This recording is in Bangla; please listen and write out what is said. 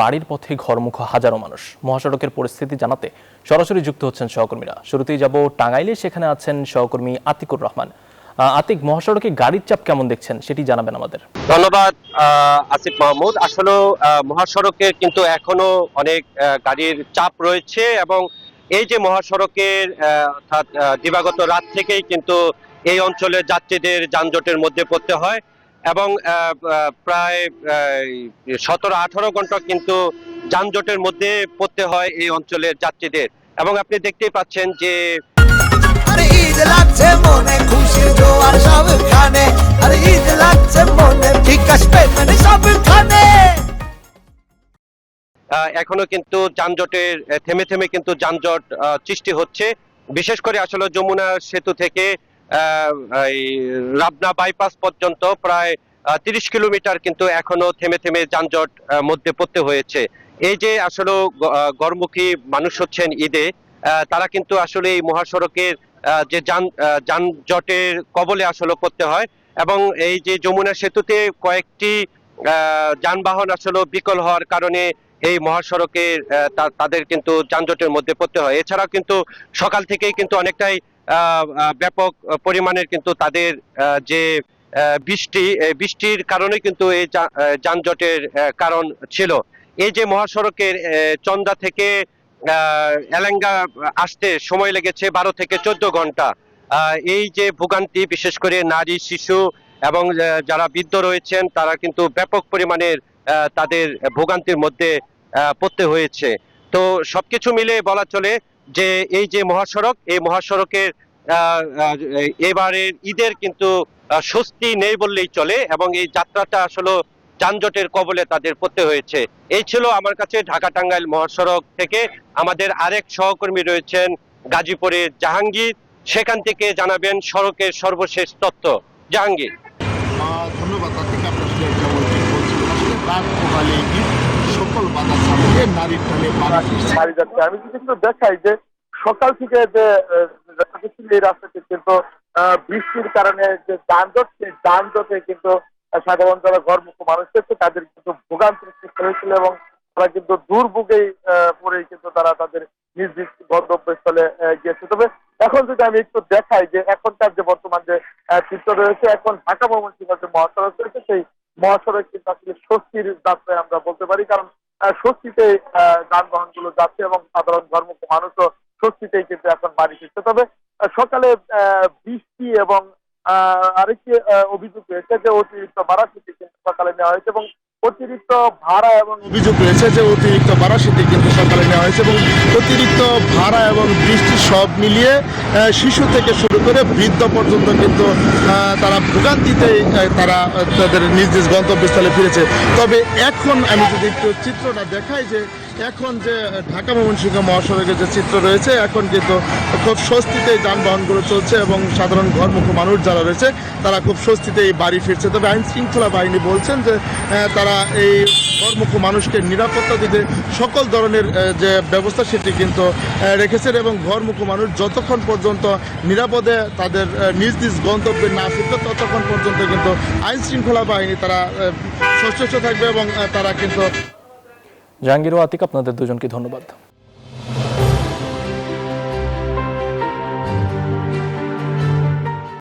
বাড়ির পথে ঘরমুখ হাজারো মানুষ। মহাসড়কের পরিস্থিতি জানাতে সরাসরি যুক্ত হচ্ছেন সহকর্মীরা। শুরুতেই যাব টাঙ্গাইলে, সেখানে আছেন সহকর্মী আতিকুর রহমান। আতিক, মহাসড়কে গাড়ির চাপ কেমন দেখছেন সেটি জানাবেন আমাদের। ধন্যবাদ আসিফ মাহমুদ। আসলে মহাসড়কে কিন্তু এখনো অনেক গাড়ির চাপ রয়েছে এবং এই যে মহাসড়কের অর্থাৎ দিবাগত রাত থেকেই কিন্তু এই অঞ্চলের যাত্রীদের যানজটের মধ্যে পড়তে হয় এবং প্রায় 17-18 ঘন্টা কিন্তু যানজটের মধ্যে পড়তে হয় এই অঞ্চলের যাত্রীদের। এবং আপনি দেখতেই পাচ্ছেন যে ঈদ লাগছে মনে, খুশির জোয়ার সবখানে, আরে ঈদ লাগছে মনে, বিকাশ পেমেন্ট সবখানে। এখনো কিন্তু যানজটের থেমে থেমে কিন্তু যানজট সৃষ্টি হচ্ছে। বিশেষ করে আসলে যমুনা সেতু থেকে রাবনা বাইপাস পর্যন্ত প্রায় 30 কিলোমিটার কিন্তু এখনো থেমে থেমে যানজট মধ্যে পড়তে হয়েছে। এই যে আসলে গড়মুখী মানুষ হচ্ছেন ঈদে, তারা কিন্তু আসলে এই মহাসড়কের যে যানজটের কবলে আসলে পড়তে হয় এবং এই যে যমুনা সেতুতে কয়েকটি যানবাহন আসলে বিকল হওয়ার কারণে এই মহাসড়কের তাদের কিন্তু যানজটের মধ্যে পড়তে হয়। এছাড়াও কিন্তু সকাল থেকেই কিন্তু অনেকটাই ব্যাপক পরিমাণের কিন্তু তাদের যে বৃষ্টির কারণে কিন্তু এই যানজটের কারণ ছিল। এই যে মহাসড়কের চন্দ্রা থেকে এলেঙ্গা আসতে সময় লেগেছে 12 থেকে 14 ঘন্টা। এই যে ভোগান্তি, বিশেষ করে নারী, শিশু এবং যারা বৃদ্ধ রয়েছেন, তারা কিন্তু ব্যাপক পরিমাণের তাদের ভোগান্তির মধ্যে পড়তে হয়েছে। তো সবকিছু মিলে বলা চলে যে এই যে মহাসড়ক, এই মহাসড়কের এবারের ঈদের কিন্তু স্বস্তি নেই বললেই চলে এবং এই যাত্রাটা আসলে যানজটের কবলে তাদের পড়তে হয়েছে। এই ছিল আমার কাছে ঢাকা টাঙ্গাইল মহাসড়ক থেকে আমাদের আরেক সহকর্মী রয়েছেন গাজীপুরের জাহাঙ্গীর, সেখান থেকে জানাবেন সড়কের সর্বশেষ তথ্য। জাহাঙ্গীর। ধন্যবাদ। সকল বাধা ছাড়িয়ে নারীর টানে বাড়ি যাচ্ছে। আমি যদি একটু দেখাই যে সকাল থেকে যে এই রাস্তাটি কিন্তু বৃষ্টির কারণে যে যানজট, সেই যানজটে কিন্তু সাধারণ যারা ঘরমুখ মানুষ রয়েছে তাদের কিন্তু ভোগান্তির সৃষ্টি হয়েছিল এবং তারা কিন্তু দুর্ভোগেই পড়েই কিন্তু তারা তাদের নিজ নিজ গন্তব্যস্থলে গিয়েছে। তবে এখন যদি আমি একটু দেখাই যে এখনকার যে বর্তমান যে চিত্র রয়েছে, এখন ঢাকা ময়মনসিংহ যে মহাসড়ক রয়েছে, সেই মহাসড়ক কিন্তু আসলে স্বস্তির যাত্রায় আমরা বলতে পারি, কারণ স্বস্তিতে যানবাহন গুলো যাচ্ছে এবং সাধারণ ঘরমুখ মানুষও স্বস্তিতেই কিন্তু এখন বাড়ি ফিরছে। তবে সকালে বৃষ্টি এবং আরেকটি অভিযোগ রয়েছে যে অতিরিক্ত ভাড়া সেটি কিন্তু সকালে নেওয়া হয়েছে এবং অতিরিক্ত ভাড়া এবং অভিযোগ রয়েছে যে অতিরিক্ত ভাড়া সেটি কিন্তু সকালে নেওয়া হয়েছে এবং অতিরিক্ত ভাড়া এবং বৃষ্টি সব মিলিয়ে শিশু থেকে শুরু করে বৃদ্ধ পর্যন্ত কিন্তু তারা ভোগান্তিতেই তারা তাদের নিজ নিজ গন্তব্যস্থলে ফিরেছে। তবে এখন আমি যদি একটু চিত্রটা দেখাই যে এখন যে ঢাকা ময়মনসিংহ মহাসড়কের যে চিত্র রয়েছে, এখন কিন্তু খুব স্বস্তিতে যানবাহনগুলো চলছে এবং সাধারণ ঘরমুখ মানুষ যারা রয়েছে তারা খুব স্বস্তিতেই বাড়ি ফিরছে। তবে আইন শৃঙ্খলা বাহিনী বলছেন যে তারা এই ঘরমুখ মানুষকে নিরাপত্তা দিতে সকল ধরনের যে ব্যবস্থা সেটি কিন্তু রেখেছেন এবং ঘরমুখ মানুষ যতক্ষণ পর্যন্ত নিরাপদে তাদের নিজ নিজ গন্তব্যে না ফিরবে ততক্ষণ পর্যন্ত কিন্তু আইন শৃঙ্খলা বাহিনী তারা সচেষ্ট থাকবে এবং তারা কিন্তু। জাহাঙ্গীর ও আতিক, আপনাদের দুজনকে ধন্যবাদ।